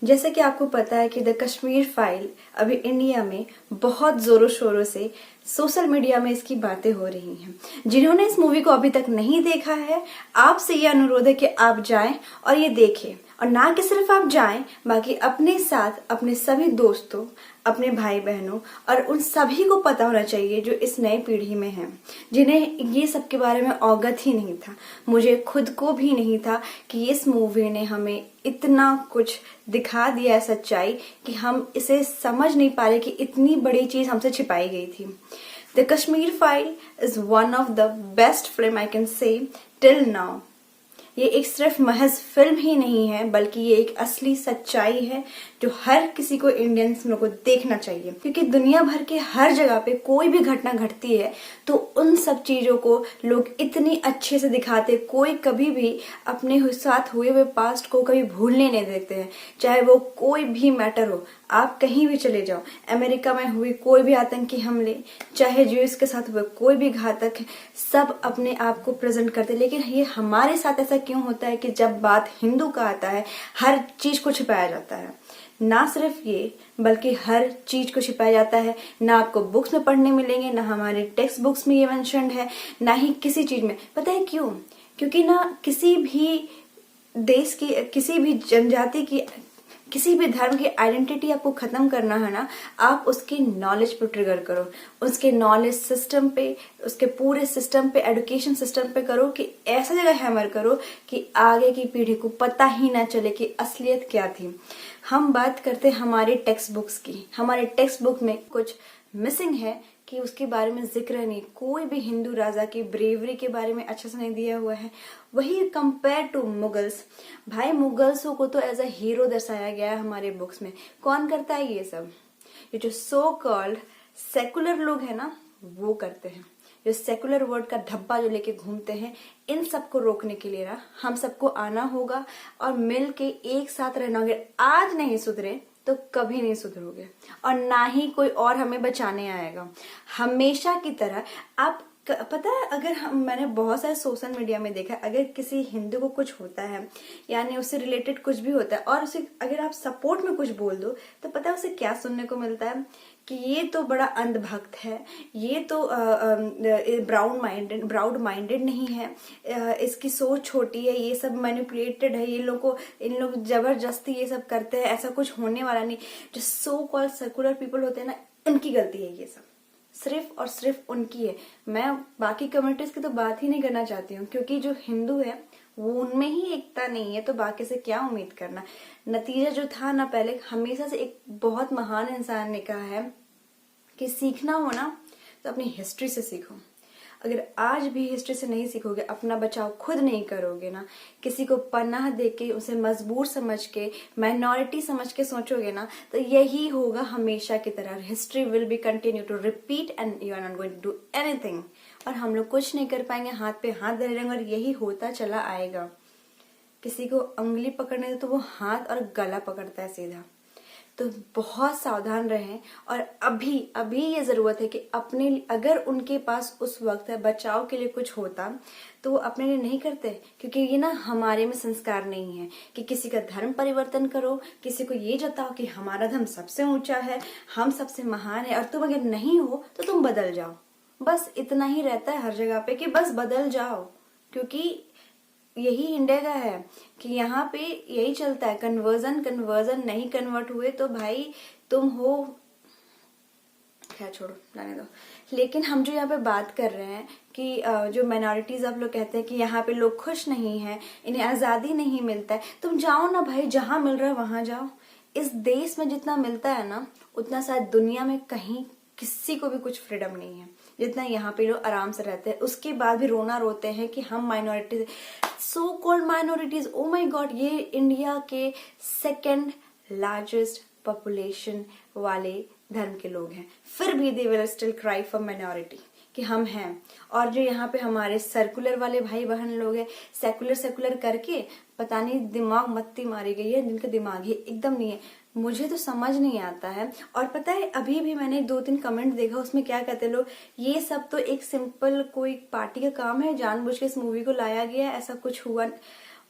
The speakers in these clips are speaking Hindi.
जैसे कि आपको पता है कि द कश्मीर फाइल अभी इंडिया में बहुत जोरों शोरों से सोशल मीडिया में इसकी बातें हो रही हैं। जिन्होंने इस मूवी को अभी तक नहीं देखा है, आपसे ये अनुरोध है कि आप जाएं और ये देखें। और ना कि सिर्फ आप जाएं, बाकी अपने साथ अपने सभी दोस्तों, अपने भाई बहनों और उन सभी को पता होना चाहिए जो इस नई पीढ़ी में हैं, जिन्हें ये सब के बारे में अवगत ही नहीं था। मुझे खुद को भी नहीं था कि इस मूवी ने हमें इतना कुछ दिखा दिया है, सच्चाई, कि हम इसे समझ नहीं पा रहे कि इतनी बड़ी चीज हमसे छिपाई गई थी। The Kashmir file is one of the best film I can say till now. ये एक सिर्फ महज फिल्म ही नहीं है, बल्कि ये एक असली सच्चाई है जो हर किसी को, इंडियंस को देखना चाहिए। क्योंकि दुनिया भर के हर जगह पे कोई भी घटना घटती है तो उन सब चीजों को लोग इतनी अच्छे से दिखाते, कोई कभी भी अपने साथ हुए हुए पास्ट को कभी भूलने नहीं देते हैं। चाहे वो कोई भी मैटर हो, आप कहीं भी चले जाओ, अमेरिका में हुई कोई भी आतंकी हमले, चाहे ज्यूज के साथ हुए कोई भी घातक, सब अपने आप को प्रेजेंट करते। लेकिन ये हमारे साथ ऐसा क्यों होता है कि जब बात हिंदू का आता है, हर चीज को छिपाया जाता है। ना सिर्फ ये, बल्कि हर चीज को छिपाया जाता है। ना आपको बुक्स में पढ़ने मिलेंगे, ना हमारे टेक्स्ट बुक्स में ये मेंशन्ड है, ना ही किसी चीज में। पता है क्यों? क्योंकि ना किसी भी देश की, किसी भी जनजाति की, किसी भी धर्म की आइडेंटिटी आपको खत्म करना है ना, आप उसके नॉलेज पर ट्रिगर करो, उसके नॉलेज सिस्टम पे, उसके पूरे सिस्टम पे, एजुकेशन सिस्टम पे करो, कि ऐसा जगह हैमर करो कि आगे की पीढ़ी को पता ही ना चले कि असलियत क्या थी। हम बात करते हमारे टेक्स्ट बुक्स की, हमारे टेक्स्ट बुक में कुछ मिसिंग है कि उसके बारे में जिक्र नहीं, कोई भी हिंदू राजा की ब्रेवरी के बारे में अच्छे से नहीं दिया हुआ है। वही कंपेयर टू मुगल्स, भाई मुगल्सों को तो एज अ हीरो दर्शाया गया है हमारे बुक्स में। कौन करता है ये सब? ये जो सो कॉल्ड सेकुलर लोग हैं ना, वो करते हैं। जो सेकुलर वर्ड का धब्बा जो लेके घूमते हैं, इन सबको रोकने के लिए ना हम सबको आना होगा और मिल के एक साथ रहना होगा। आज नहीं सुधरे तो कभी नहीं सुधरोगे, और ना ही कोई और हमें बचाने आएगा। हमेशा की तरह आप पता है, मैंने बहुत सारे सोशल मीडिया में देखा है, अगर किसी हिंदू को कुछ होता है, यानी उससे रिलेटेड कुछ भी होता है, और उसे अगर आप सपोर्ट में कुछ बोल दो, तो पता है उसे क्या सुनने को मिलता है? कि ये तो बड़ा अंधभक्त है, ये तो ब्राउड माइंडेड नहीं है, इसकी सोच छोटी है, ये सब मैनिपुलेटेड है, इन लोग जबरदस्ती ये सब करते हैं, ऐसा कुछ होने वाला नहीं। जो सो कॉल्ड सेकुलर पीपल होते हैं ना, उनकी गलती है ये सब, सिर्फ और सिर्फ उनकी है। मैं बाकी कम्युनिटीज की तो बात ही नहीं करना चाहती हूँ, क्योंकि जो हिंदू है वो, उनमें ही एकता नहीं है, तो बाकी से क्या उम्मीद करना। नतीजा जो था ना, पहले हमेशा से एक बहुत महान इंसान ने कहा है कि सीखना हो ना तो अपनी हिस्ट्री से सीखो। अगर आज भी हिस्ट्री से नहीं सीखोगे, अपना बचाव खुद नहीं करोगे ना, किसी को पनाह देके, उसे मजबूर समझ के, माइनॉरिटी समझ के सोचोगे ना, तो यही होगा हमेशा की तरह। History will be continue to repeat and you are not going to do anything. और हम लोग कुछ नहीं कर पाएंगे, हाथ पे हाथ धरे रहेंगे, और यही होता चला आएगा। किसी को उंगली पकड़ने दो तो वो हाथ और गला पकड़ता है सीधा। तो बहुत सावधान रहें। और अभी ये जरूरत है कि अपने, अगर उनके पास उस वक्त बचाव के लिए कुछ होता तो वो अपने लिए नहीं करते, क्योंकि ये ना हमारे में संस्कार नहीं है कि किसी का धर्म परिवर्तन करो, किसी को ये जताओ कि हमारा धर्म सबसे ऊंचा है, हम सबसे महान है, और तुम अगर नहीं हो तो तुम बदल जाओ। बस इतना ही रहता है हर जगह पे कि बस बदल जाओ, क्योंकि यही इंडिया का है कि यहाँ पे यही चलता है, कन्वर्जन नहीं कन्वर्ट हुए तो भाई तुम हो, खैर छोड़ो, जाने दो। लेकिन हम जो यहाँ पे बात कर रहे हैं कि जो माइनॉरिटीज आप लोग कहते हैं कि यहाँ पे लोग खुश नहीं है, इन्हें आजादी नहीं मिलता है, तुम जाओ ना भाई, जहां मिल रहा है वहां जाओ। इस देश में जितना मिलता है ना, उतना शायद दुनिया में कहीं किसी को भी कुछ फ्रीडम नहीं है जितना यहाँ पे लोग आराम से रहते हैं। उसके बाद भी रोना रोते हैं कि हम minorities, so called minorities, oh my God, ये इंडिया के सेकेंड लार्जेस्ट पॉपुलेशन वाले धर्म के लोग हैं, फिर भी they will still cry for minority कि हम हैं। और जो यहाँ पे हमारे सर्कुलर वाले भाई बहन लोग हैं, सेकुलर करके पता नहीं दिमाग मत्ती मारी गई है, जिनका दिमाग ही एकदम नहीं है। मुझे तो समझ नहीं आता है। और पता है, अभी भी मैंने 2-3 कमेंट देखा, उसमें क्या कहते लोग, ये सब तो एक सिंपल कोई पार्टी का काम है, जानबूझ के इस मूवी को लाया गया, ऐसा कुछ हुआ।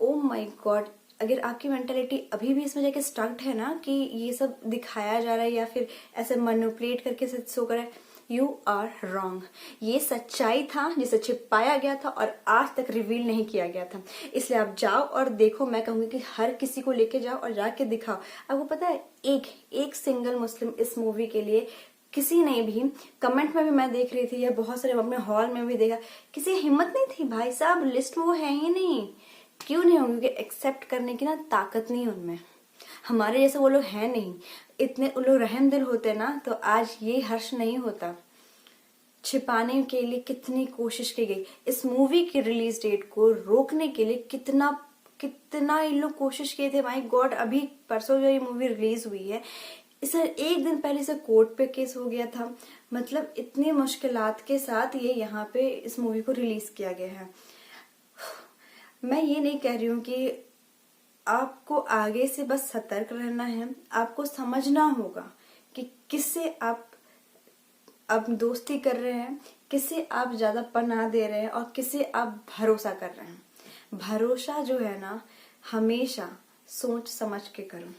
ओ माय गॉड, अगर आपकी मेंटालिटी अभी भी इसमें जाके स्टक्ड है ना कि ये सब दिखाया जा रहा है या फिर ऐसे मैनिपुलेट करके शो कर रहा है, यू आर रॉन्ग। ये सच्चाई था जिसे छिपाया गया था और आज तक रिवील नहीं किया गया था। इसलिए आप जाओ और देखो। मैं कहूंगी कि हर किसी को लेके जाओ और जाके दिखाओ। आपको पता है, एक सिंगल मुस्लिम इस मूवी के लिए किसी ने भी, कमेंट में भी मैं देख रही थी या बहुत सारे अपने हॉल में भी देखा, किसी हिम्मत नहीं थी। भाई साहब लिस्ट में वो है ही नहीं। क्यों नहीं होंगे? क्योंकि एक्सेप्ट करने की ना ताकत नहीं उनमें। हमारे जैसे वो लोग हैं नहीं। इतने वो लोग रहम दिल होते ना तो आज ये हर्ष नहीं होता। छिपाने के लिए कितनी कोशिश की गई। इस मूवी की रिलीज डेट को रोकने के लिए कितना कितना इन लोग कोशिश किए थे। माय गॉड, अभी परसों जो ये मूवी रिलीज हुई है, इसे एक दिन पहले से कोर्ट पे केस हो गया था। मतलब इतनी मुश्किलात के साथ ये यहाँ पे इस मूवी को रिलीज किया गया है। मैं ये नहीं कह रही हूँ कि आपको आगे से बस सतर्क रहना है। आपको समझना होगा कि किससे आप दोस्ती कर रहे हैं, किससे आप ज्यादा पनाह दे रहे हैं और किससे आप भरोसा कर रहे हैं। भरोसा जो है ना, हमेशा सोच समझ के करो।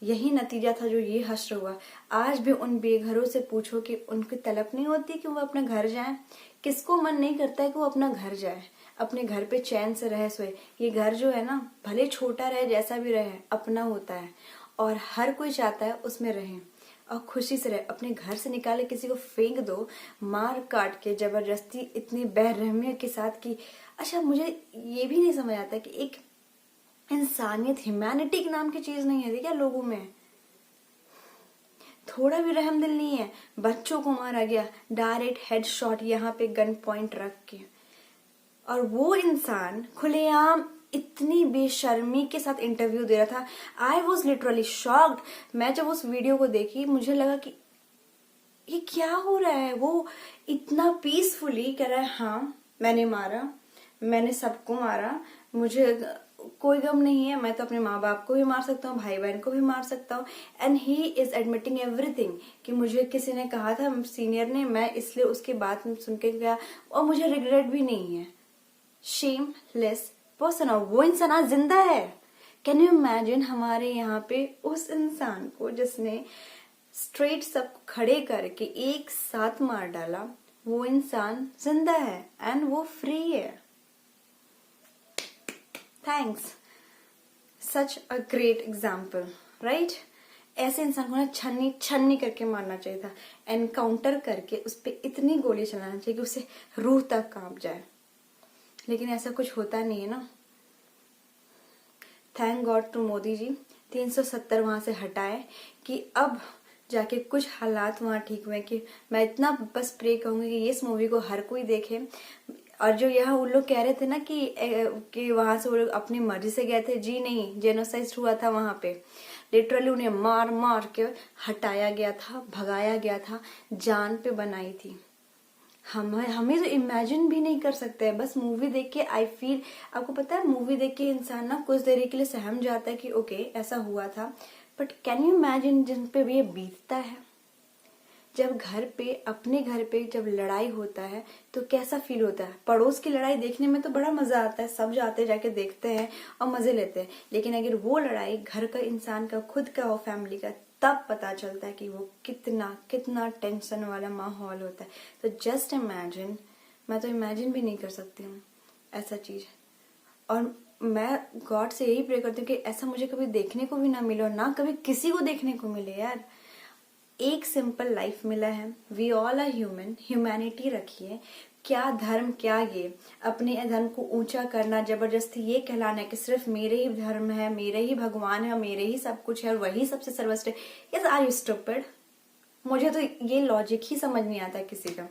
यही नतीजा था जो ये हश्र हुआ। आज भी उन बेघरों से पूछो कि उनकी तलब नहीं होती कि वो अपने घर जाएं। किसको मन नहीं करता है कि वो अपना घर जाए, अपने घर पे चैन से रह सोए। ये घर जो है ना, भले छोटा रहे जैसा भी रहे, अपना होता है और हर कोई चाहता है उसमें रहे और खुशी से रहे। अपने घर से निकाले किसी को फेंक दो, मार काट के जबरदस्ती, इतनी बेरहमी के साथ कि अच्छा, मुझे ये भी नहीं समझ आता कि एक इंसानियत, ह्यूमैनिटी के नाम की चीज नहीं है क्या लोगों में? थोड़ा भी रहम दिल नहीं है। बच्चों को मारा गया डायरेक्ट हेड शॉट, यहाँ पे गन पॉइंट रख के, और वो इंसान खुलेआम इतनी बेशर्मी के साथ इंटरव्यू दे रहा था। I was literally shocked. मैं जब उस वीडियो को देखी, मुझे लगा कि ये क्या हो रहा है। वो इतना पीसफुली कह रहा है, हाँ मैंने मारा, मैंने सबको मारा, मुझे कोई गम नहीं है, मैं तो अपने माँ बाप को भी मार सकता हूँ, भाई बहन को भी मार सकता हूँ। And he is admitting everything कि मुझे किसी ने कहा था, सीनियर ने, मैं इसलिए उसकी बात सुन के गया और मुझे रिग्रेट भी नहीं है। Shameless person. और वो इंसान आज जिंदा है। कैन यू इमेजिन हमारे यहाँ पे उस इंसान को जिसने स्ट्रेट सब खड़े करके एक साथ मार डाला, वो इंसान जिंदा है एंड वो फ्री है। Thanks, such a great example, right? ऐसे इंसान को ना छन्नी छन्नी करके मारना चाहिए था। एनकाउंटर करके उस पर इतनी गोली चलाना चाहिए कि उसे रूह तक कांप जाए। लेकिन ऐसा कुछ होता नहीं है ना। Thank God to Modi ji, 370 वहां से हटाए कि अब जाके कुछ हालात वहां ठीक हुए। कि मैं इतना बस प्रे कहूंगी कि इस मूवी को हर कोई देखे। और जो यहाँ उन लोग कह रहे थे ना कि वहां से वो लोग अपनी मर्जी से गए थे, जी नहीं, जेनोसाइड हुआ था वहां पे। लिटरली उन्हें मार मार के हटाया गया था, भगाया गया था, जान पे बनाई थी। हमें तो इमेजिन भी नहीं कर सकते हैं। बस मूवी देख के आई फील, आपको पता है मूवी देख के इंसान ना कुछ देर के लिए सहम जाता है कि ओके ऐसा हुआ था, बट कैन यू इमेजिन जिन पे भी ये बीतता है। जब घर पे, अपने घर पे जब लड़ाई होता है तो कैसा फील होता है। पड़ोस की लड़ाई देखने में तो बड़ा मजा आता है, सब जाते जाके देखते हैं और मजे लेते हैं। लेकिन अगर वो लड़ाई घर का, इंसान का, खुद का हो, फैमिली का, तब पता चलता है कि वो कितना कितना टेंशन वाला माहौल होता है। तो जस्ट इमेजिन, मैं तो इमेजिन भी नहीं कर सकती हूँ ऐसा चीज। और मैं गॉड से यही प्रे करती हूँ कि ऐसा मुझे कभी देखने को भी ना मिले और ना कभी किसी को देखने को मिले। यार एक सिंपल लाइफ मिला है, we all are human, humanity रखिए। क्या धर्म, क्या ये अपने धर्म को ऊंचा करना, जबरदस्ती ये कहलाना है कि सिर्फ मेरे ही धर्म है, मेरे ही भगवान है, मेरे ही सब कुछ है और वही सबसे सर्वश्रेष्ठ है। Yes, are you stupid? मुझे तो ये लॉजिक ही समझ नहीं आता किसी का।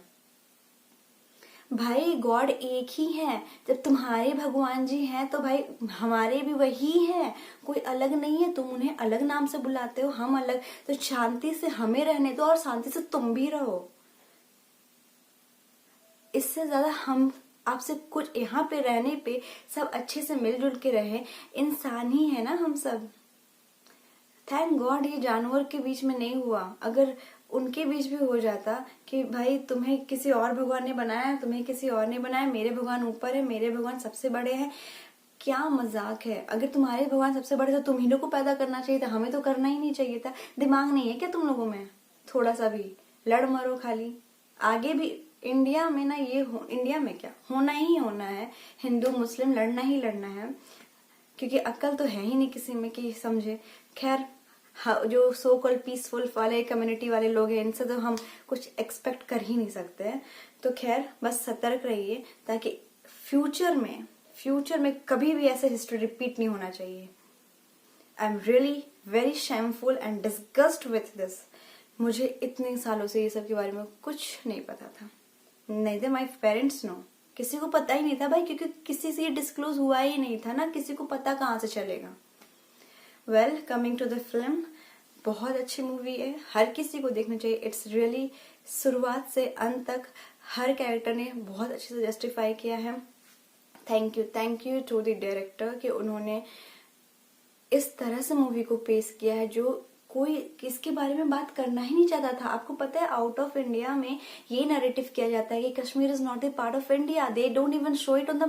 भाई गॉड एक ही है। जब तुम्हारे भगवान जी हैं तो भाई हमारे भी वही हैं, कोई अलग नहीं है। तुम उन्हें अलग नाम से बुलाते हो, हम अलग। तो शांति से हमें रहने दो और शांति से तुम भी रहो। इससे ज्यादा हम आपसे कुछ, यहाँ पे रहने पे सब अच्छे से मिलजुल के रहे, इंसान ही है ना हम सब। थैंक गॉड ये जानवर के बीच में नहीं हुआ। अगर उनके बीच भी हो जाता कि भाई तुम्हें किसी और भगवान ने बनाया, तुम्हें किसी और ने बनाया, मेरे भगवान ऊपर है, मेरे भगवान सबसे बड़े हैं, क्या मजाक है। अगर तुम्हारे भगवान सबसे बड़े तो तुम ही लोग को पैदा करना चाहिए था, हमें तो करना ही नहीं चाहिए था। दिमाग नहीं है क्या तुम लोगों में थोड़ा सा भी? लड़ मरो खाली। आगे भी इंडिया में ना इंडिया में क्या होना ही होना है, हिंदू मुस्लिम लड़ना ही लड़ना है, क्योंकि अक्ल तो है ही नहीं किसी में कि समझे। खैर जो सो कॉल्ड पीसफुल वाले कम्युनिटी वाले लोग हैं, इनसे तो हम कुछ एक्सपेक्ट कर ही नहीं सकते हैं। तो खैर बस सतर्क रहिए, ताकि फ्यूचर में कभी भी ऐसे हिस्ट्री रिपीट नहीं होना चाहिए। I am really very shameful and disgust with this. मुझे इतने सालों से ये सब के बारे में कुछ नहीं पता था, नहीं थे माई पेरेंट्स नो, किसी को पता ही नहीं था भाई, क्योंकि किसी से ये डिस्क्लोज हुआ ही नहीं था ना, किसी को पता कहाँ से चलेगा। Well, coming to the film, बहुत अच्छी मूवी है, हर किसी को देखना चाहिए। इट्स रियली शुरुआत से अंत तक हर कैरेक्टर ने बहुत अच्छे से जस्टिफाई किया है। Thank you to the director कि उन्होंने इस तरह से मूवी को पेश किया है जो कोई इसके बारे में बात करना ही नहीं चाहता था। आपको पता है आउट ऑफ इंडिया में ये नैरेटिव किया जाता है कि Kashmir is not a part of India, they don't even show it on the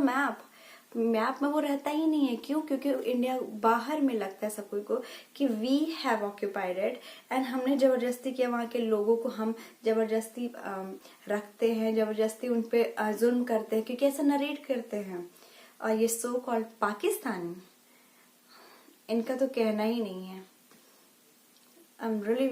map में वो रहता ही नहीं है। क्यों? क्योंकि इंडिया बाहर में लगता है सब को कि we have occupied it, and हमने जबरदस्ती किया, वहां के लोगों को हम जबरदस्ती रखते हैं, जबरदस्ती उन पे जुल्म करते हैं, क्योंकि ऐसा नरेट करते हैं। और ये सो कॉल्ड पाकिस्तानी, इनका तो कहना ही नहीं है। I am really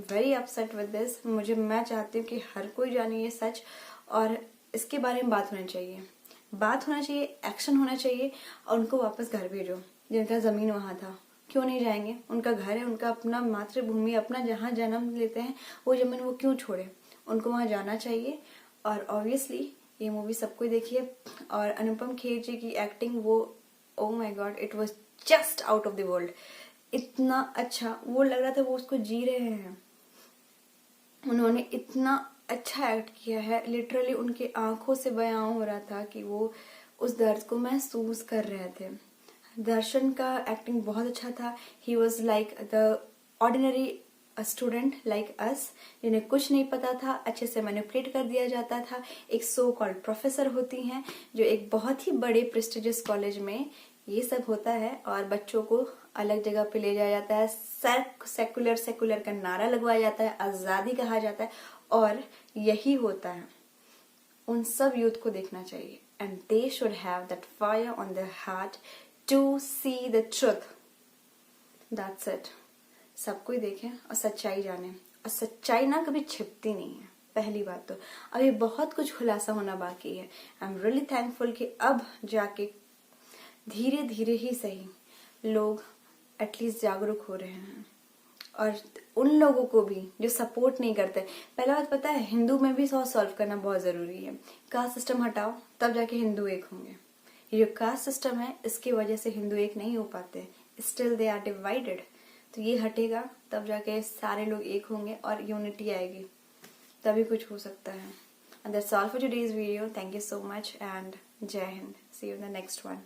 very upset with this. मैं चाहती हूँ कि हर कोई जाने ये सच, और इसके बारे में बात होना चाहिए, एक्शन होना चाहिए, और उनको वापस घर भेजो। जिनका जमीन वहां था, क्यों नहीं जाएंगे? उनका घर है, उनका अपना मातृभूमि, अपना जहाँ जन्म लेते हैं वो जमीन वो क्यों छोड़े? उनको वहां जाना चाहिए। और ऑब्वियसली ये मूवी सबको देखिए। और अनुपम खेर जी की एक्टिंग, वो oh my God, it was just out of the world. इतना अच्छा वो लग रहा था वो उसको जी रहे हैं। उन्होंने इतना अच्छा एक्ट किया है, लिटरली उनकी आंखों से बयां हो रहा था कि वो उस दर्द को महसूस कर रहे थे। दर्शन का एक्टिंग बहुत अच्छा था। He was like the ordinary student like us, जिन्हें कुछ नहीं पता था, अच्छे से मैनिपुलेट कर दिया जाता था। एक सो कॉल्ड प्रोफेसर होती हैं जो एक बहुत ही बड़े प्रेस्टिजियस कॉलेज में ये सब होता है, और बच्चों को अलग जगह पे ले जाया जाता है, सेकुलर का नारा लगवाया जाता है, आजादी कहा जाता है, और यही होता है। उन सब यूथ को देखना चाहिए, and they should have that fire on their heart to see the truth. That's it. सब कोई देखें और सच्चाई जाने, और सच्चाई ना कभी छिपती नहीं है। पहली बात तो अभी बहुत कुछ खुलासा होना बाकी है। आई एम रियली थैंकफुल कि अब जाके धीरे धीरे ही सही लोग एटलीस्ट जागरूक हो रहे हैं, और उन लोगों को भी जो सपोर्ट नहीं करते। पहला बात पता है, हिंदू में भी सॉल्व करना बहुत जरूरी है। कास्ट सिस्टम हटाओ, तब जाके हिंदू एक होंगे। ये जो कास्ट सिस्टम है, इसकी वजह से हिंदू एक नहीं हो पाते, स्टिल दे आर डिवाइडेड। तो ये हटेगा, तब जाके सारे लोग एक होंगे और यूनिटी आएगी, तभी कुछ हो सकता है। And that's all for today's video. Thank you so much and Jai Hind. See you in the next one.